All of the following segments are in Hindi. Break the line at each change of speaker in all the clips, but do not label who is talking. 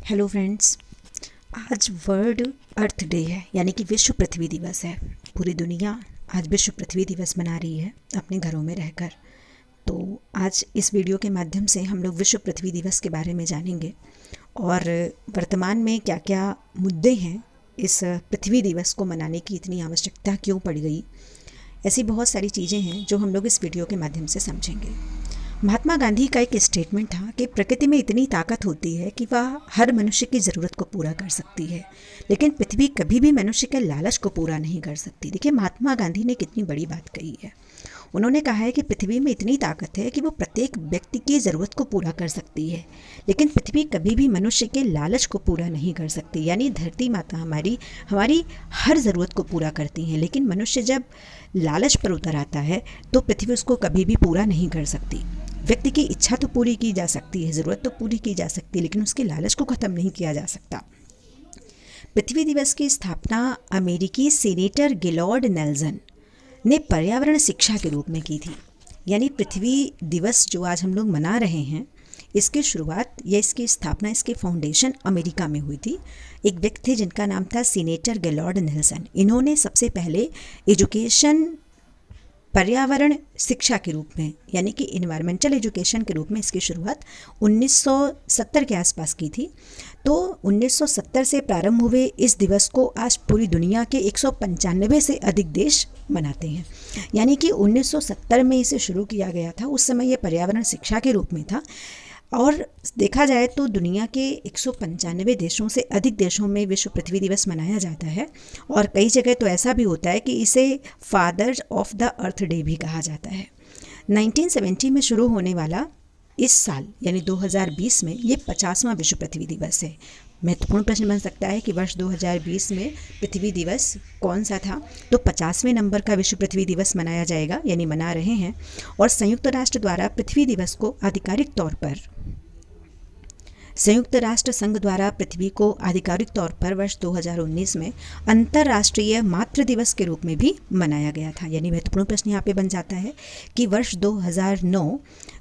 Hello friends. आज वर्ल्ड अर्थ डे है, यानी कि विश्व पृथ्वी दिवस है। पूरी दुनिया आज विश्व पृथ्वी दिवस मना रही है अपने घरों में रहकर। तो आज इस वीडियो के माध्यम से हम लोग विश्व पृथ्वी दिवस के बारे में जानेंगे और वर्तमान में क्या क्या मुद्दे हैं, इस पृथ्वी दिवस को मनाने की इतनी आवश्यकता क्यों पड़ गई। ऐसी बहुत सारी चीज़ें हैं जो हम लोग इस वीडियो के माध्यम से समझेंगे। महात्मा गांधी का एक स्टेटमेंट था कि प्रकृति में इतनी ताकत होती है कि वह हर मनुष्य की ज़रूरत को पूरा कर सकती है, लेकिन पृथ्वी कभी भी मनुष्य के लालच को पूरा नहीं कर सकती। देखिए, महात्मा गांधी ने कितनी बड़ी बात कही है। उन्होंने कहा है कि पृथ्वी में इतनी ताकत है कि वो प्रत्येक व्यक्ति की ज़रूरत को पूरा कर सकती है, लेकिन पृथ्वी कभी भी मनुष्य के लालच को पूरा नहीं कर सकती। यानी धरती माता हमारी हर ज़रूरत को पूरा करती है, लेकिन मनुष्य जब लालच पर उतर आता है तो पृथ्वी उसको कभी भी पूरा नहीं कर सकती। व्यक्ति की इच्छा तो पूरी की जा सकती है, ज़रूरत तो पूरी की जा सकती है, लेकिन उसके लालच को ख़त्म नहीं किया जा सकता। पृथ्वी दिवस की स्थापना अमेरिकी सीनेटर गिलॉर्ड नेल्सन ने पर्यावरण शिक्षा के रूप में की थी। यानी पृथ्वी दिवस जो आज हम लोग मना रहे हैं, इसकी शुरुआत या इसकी स्थापना, इसके फाउंडेशन अमेरिका में हुई थी। एक व्यक्ति थे जिनका नाम था सीनेटर गिलॉर्ड नेल्सन। इन्होंने सबसे पहले एजुकेशन, पर्यावरण शिक्षा के रूप में, यानी कि इन्वायरमेंटल एजुकेशन के रूप में इसकी शुरुआत 1970 के आसपास की थी। तो 1970 से प्रारंभ हुए इस दिवस को आज पूरी दुनिया के 195 से अधिक देश मनाते हैं। यानी कि 1970 में इसे शुरू किया गया था। उस समय ये पर्यावरण शिक्षा के रूप में था और देखा जाए तो दुनिया के 195 देशों से अधिक देशों में विश्व पृथ्वी दिवस मनाया जाता है। और कई जगह तो ऐसा भी होता है कि इसे father of the earth day भी कहा जाता है। 1970 में शुरू होने वाला इस साल यानी 2020 में ये 50वां विश्व पृथ्वी दिवस है। महत्वपूर्ण प्रश्न बन सकता है कि वर्ष 2020 में पृथ्वी दिवस कौन सा था। तो 50वें नंबर का विश्व पृथ्वी दिवस मनाया जाएगा, यानी मना रहे हैं। और संयुक्त राष्ट्र द्वारा पृथ्वी दिवस को आधिकारिक तौर पर, संयुक्त राष्ट्र संघ द्वारा पृथ्वी को आधिकारिक तौर पर वर्ष 2019 में अंतर्राष्ट्रीय मातृ दिवस के रूप में भी मनाया गया था। यानी महत्वपूर्ण प्रश्न यहाँ पे बन जाता है कि वर्ष 2009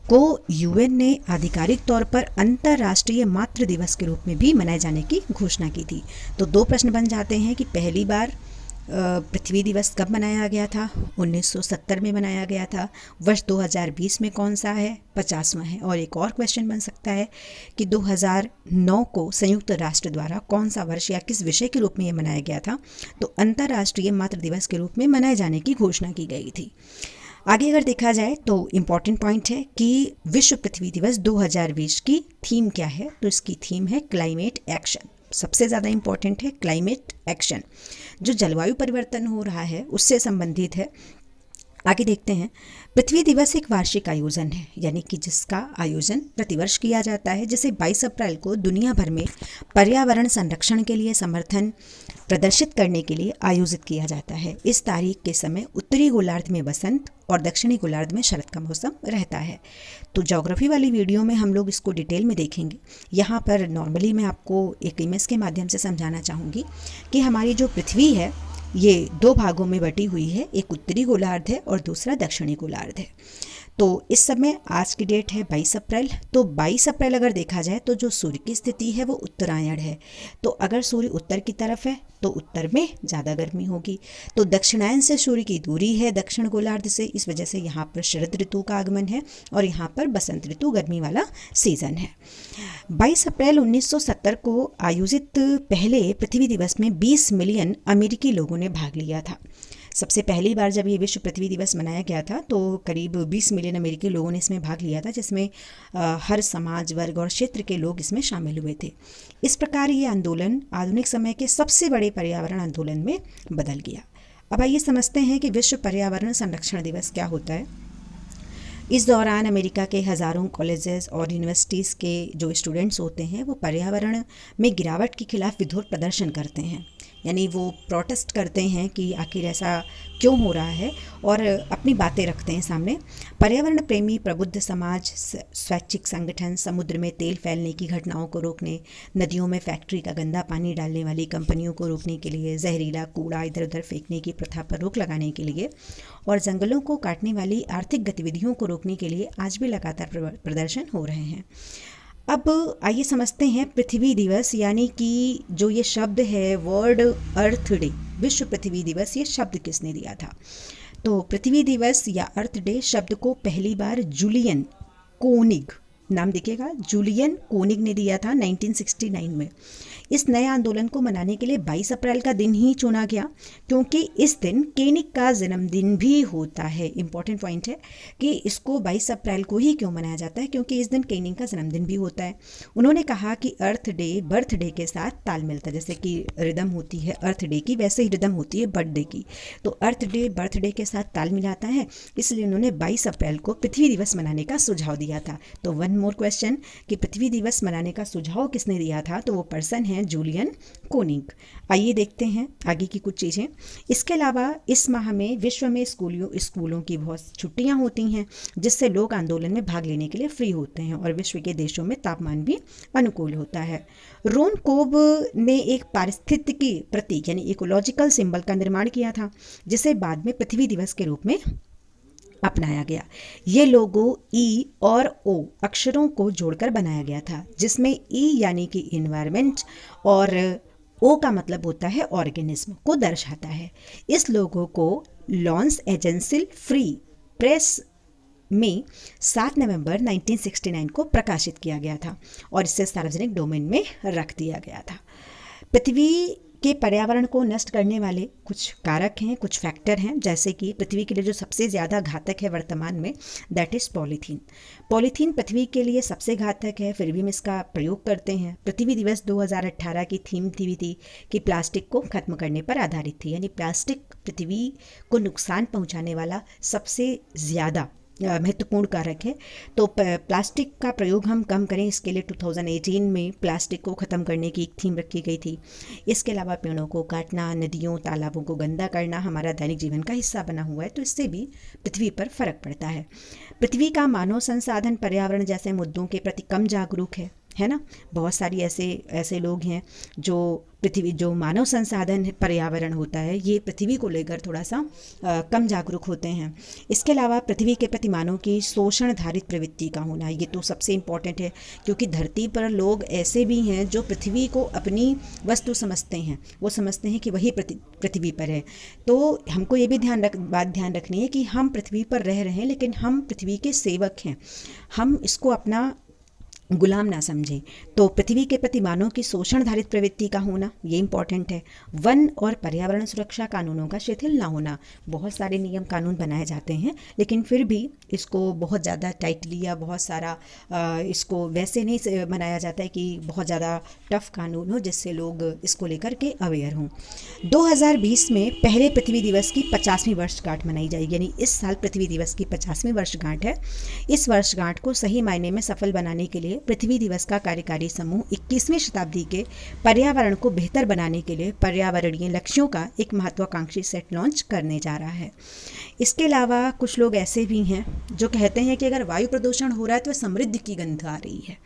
को यूएन ने आधिकारिक तौर पर अंतर्राष्ट्रीय मातृ दिवस के रूप में भी मनाए जाने की घोषणा की थी। तो दो प्रश्न बन जाते हैं कि पहली बार पृथ्वी दिवस कब मनाया गया था? 1970 में मनाया गया था। वर्ष 2020 में कौन सा है? 50वां है। और एक और क्वेश्चन बन सकता है कि 2009 को संयुक्त राष्ट्र द्वारा कौन सा वर्ष या किस विषय के रूप में ये मनाया गया था? तो अंतर्राष्ट्रीय मातृ दिवस के रूप में मनाए जाने की घोषणा की गई थी। आगे अगर देखा जाए तो इम्पॉर्टेंट पॉइंट है कि विश्व पृथ्वी दिवस 2020 की थीम क्या है? तो इसकी थीम है क्लाइमेट एक्शन। सबसे ज़्यादा इम्पॉर्टेंट है क्लाइमेट एक्शन, जो जलवायु परिवर्तन हो रहा है उससे संबंधित है। आगे देखते हैं। पृथ्वी दिवस एक वार्षिक आयोजन है, यानी कि जिसका आयोजन प्रतिवर्ष किया जाता है, जिसे 22 अप्रैल को दुनिया भर में पर्यावरण संरक्षण के लिए समर्थन प्रदर्शित करने के लिए आयोजित किया जाता है। इस तारीख के समय उत्तरी गोलार्ध में वसंत और दक्षिणी गोलार्ध में शरद का मौसम रहता है। तो ज्योग्राफी वाली वीडियो में हम लोग इसको डिटेल में देखेंगे। यहाँ पर नॉर्मली मैं आपको एक इमेज के माध्यम से समझाना चाहूँगी कि हमारी जो पृथ्वी है ये दो भागों में बटी हुई है। एक उत्तरी गोलार्ध है और दूसरा दक्षिणी गोलार्ध है। तो इस समय आज की डेट है 22 अप्रैल। तो 22 अप्रैल अगर देखा जाए तो जो सूर्य की स्थिति है वो उत्तरायण है। तो अगर सूर्य उत्तर की तरफ है तो उत्तर में ज़्यादा गर्मी होगी। तो दक्षिणायन से सूर्य की दूरी है दक्षिण गोलार्ध से, इस वजह से यहाँ पर शरद ऋतु का आगमन है और यहाँ पर बसंत ऋतु गर्मी वाला सीजन है। 22 अप्रैल 1970 को आयोजित पहले पृथ्वी दिवस में 20 मिलियन अमेरिकी लोगों ने भाग लिया था। सबसे पहली बार जब ये विश्व पृथ्वी दिवस मनाया गया था तो करीब 20 मिलियन अमेरिकी लोगों ने इसमें भाग लिया था, जिसमें हर समाज, वर्ग और क्षेत्र के लोग इसमें शामिल हुए थे। इस प्रकार ये आंदोलन आधुनिक समय के सबसे बड़े पर्यावरण आंदोलन में बदल गया। अब आइए समझते हैं कि विश्व पर्यावरण संरक्षण दिवस क्या होता है। इस दौरान अमेरिका के हज़ारों कॉलेजेस और यूनिवर्सिटीज़ के जो स्टूडेंट्स होते हैं वो पर्यावरण में गिरावट के खिलाफ विरोध प्रदर्शन करते हैं। यानी वो प्रोटेस्ट करते हैं कि आखिर ऐसा क्यों हो रहा है और अपनी बातें रखते हैं सामने। पर्यावरण प्रेमी प्रबुद्ध समाज, स्वैच्छिक संगठन समुद्र में तेल फैलने की घटनाओं को रोकने, नदियों में फैक्ट्री का गंदा पानी डालने वाली कंपनियों को रोकने के लिए, जहरीला कूड़ा इधर उधर फेंकने की प्रथा पर रोक लगाने के लिए और जंगलों को काटने वाली आर्थिक गतिविधियों को रोकने के लिए आज भी लगातार प्रदर्शन हो रहे हैं। अब आइए समझते हैं पृथ्वी दिवस, यानी कि जो ये शब्द है वर्ड अर्थ डे, विश्व पृथ्वी दिवस, ये शब्द किसने दिया था। तो पृथ्वी दिवस या अर्थ डे शब्द को पहली बार जूलियन कोनिग, नाम देखिएगा, जूलियन कोनिग ने दिया था 1969 में। इस नए आंदोलन को मनाने के लिए 22 अप्रैल का दिन ही चुना गया, क्योंकि इस दिन केनिक का जन्मदिन भी होता है। इंपॉर्टेंट पॉइंट है कि इसको 22 अप्रैल को ही क्यों मनाया जाता है, क्योंकि इस दिन केनिक का जन्मदिन भी होता है। उन्होंने कहा कि अर्थ डे बर्थ डे के साथ ताल मिलता है, जैसे कि रिदम होती है अर्थ डे की, वैसे ही रिदम होती है बर्थडे की। तो अर्थ डे बर्थ डे के साथ ताल मिलाता है, इसलिए उन्होंने 22 अप्रैल को पृथ्वी दिवस मनाने का सुझाव दिया था। तो वन मोर क्वेश्चन कि पृथ्वी दिवस मनाने का सुझाव किसने दिया था, तो वो पर्सन है जूलियन कोनिग। आइए देखते हैं आगे की कुछ चीज़ें। इसके अलावा इस माह में विश्व में स्कूलों की बहुत छुट्टियां होती हैं, जिससे लोग आंदोलन में भाग लेने के लिए फ्री होते हैं और विश्व के देशों में तापमान भी अनुकूल होता है। रोन कोब ने एक पारिस्थितिकी प्रतीक यानी इकोलॉजिकल सिंबल का निर्माण किया था, जिसे बाद में पृथ्वी दिवस के रूप में अपनाया गया। ये लोगो ई और ओ अक्षरों को जोड़कर बनाया गया था, जिसमें ई यानी कि इन्वायरमेंट और ओ का मतलब होता है ऑर्गेनिज्म को दर्शाता है। इस लोगो को लॉन्स एजेंसिल फ्री प्रेस में 7 नवंबर 1969 को प्रकाशित किया गया था और इसे सार्वजनिक डोमेन में रख दिया गया था। पृथ्वी के पर्यावरण को नष्ट करने वाले कुछ कारक हैं, कुछ फैक्टर हैं, जैसे कि पृथ्वी के लिए जो सबसे ज़्यादा घातक है वर्तमान में, दैट इज़ पॉलीथीन। पॉलीथीन पृथ्वी के लिए सबसे घातक है, फिर भी हम इसका प्रयोग करते हैं। पृथ्वी दिवस 2018 की थीम थी कि प्लास्टिक को खत्म करने पर आधारित थी, यानी प्लास्टिक पृथ्वी को नुकसान पहुंचाने वाला सबसे ज़्यादा महत्वपूर्ण कारक है। तो प्लास्टिक का प्रयोग हम कम करें, इसके लिए 2018 में प्लास्टिक को ख़त्म करने की एक थीम रखी गई थी। इसके अलावा पेड़ों को काटना, नदियों तालाबों को गंदा करना हमारा दैनिक जीवन का हिस्सा बना हुआ है, तो इससे भी पृथ्वी पर फ़र्क पड़ता है। पृथ्वी का मानव संसाधन पर्यावरण जैसे मुद्दों के प्रति कम जागरूक है ना। बहुत सारी ऐसे लोग हैं जो मानव संसाधन पर्यावरण होता है, ये पृथ्वी को लेकर थोड़ा सा कम जागरूक होते हैं। इसके अलावा पृथ्वी के प्रति मानव की शोषणधारित प्रवृत्ति का होना, ये तो सबसे इम्पॉर्टेंट है, क्योंकि धरती पर लोग ऐसे भी हैं जो पृथ्वी को अपनी वस्तु समझते हैं, वो समझते हैं कि वही पृथ्वी पर है। तो हमको ये भी बात ध्यान रखनी है कि हम पृथ्वी पर रह रहे हैं, लेकिन हम पृथ्वी के सेवक हैं, हम इसको अपना गुलाम ना समझें। तो पृथ्वी के प्रति मानव की शोषणधारित प्रवृत्ति का होना ये इंपॉर्टेंट है। वन और पर्यावरण सुरक्षा कानूनों का शिथिल ना होना, बहुत सारे नियम कानून बनाए जाते हैं, लेकिन फिर भी इसको बहुत ज़्यादा टाइटली या बहुत सारा इसको वैसे नहीं बनाया जाता है कि बहुत ज़्यादा टफ कानून हो जिससे लोग इसको लेकर के अवेयर हों। 2020 में पहले पृथ्वी दिवस की 50वीं वर्षगांठ मनाई जाएगी, यानी इस साल पृथ्वी दिवस की 50वीं वर्षगांठ है। इस वर्षगांठ को सही मायने में सफल बनाने के लिए पृथ्वी दिवस का कार्यकारी समूह 21वीं शताब्दी के पर्यावरण को बेहतर बनाने के लिए पर्यावरणीय लक्ष्यों का एक महत्वाकांक्षी सेट लॉन्च करने जा रहा है। इसके अलावा कुछ लोग ऐसे भी हैं जो कहते हैं कि अगर वायु प्रदूषण हो रहा है तो समृद्धि की गंध आ रही है,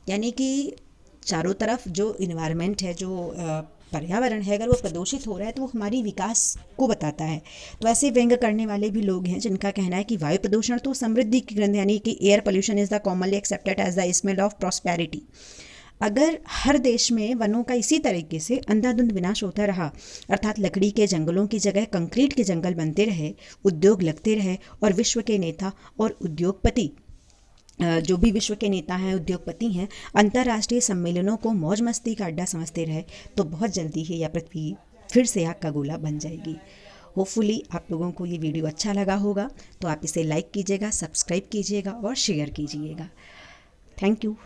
यानी कि चारों तरफ जो इन्वायरमेंट है, जो पर्यावरण है, अगर वो प्रदूषित हो रहा है तो वो हमारी विकास को बताता है। तो ऐसे व्यंग करने वाले भी लोग हैं जिनका कहना है कि वायु प्रदूषण तो समृद्धि की गंध, यानी कि air pollution is the commonly accepted as the smell of prosperity. अगर हर देश में वनों का इसी तरीके से अंधाधुंध विनाश होता रहा, अर्थात लकड़ी के जंगलों की जगह कंक्रीट के जंगल बनते रहे, उद्योग लगते रहे और विश्व के नेता और उद्योगपति, जो भी विश्व के नेता हैं, उद्योगपति हैं, अंतर्राष्ट्रीय सम्मेलनों को मौज मस्ती का अड्डा समझते रहे, तो बहुत जल्दी ही यह पृथ्वी फिर से आग का गोला बन जाएगी। होपफुली आप लोगों को ये वीडियो अच्छा लगा होगा, तो आप इसे लाइक कीजिएगा, सब्सक्राइब कीजिएगा और शेयर कीजिएगा। Thank you.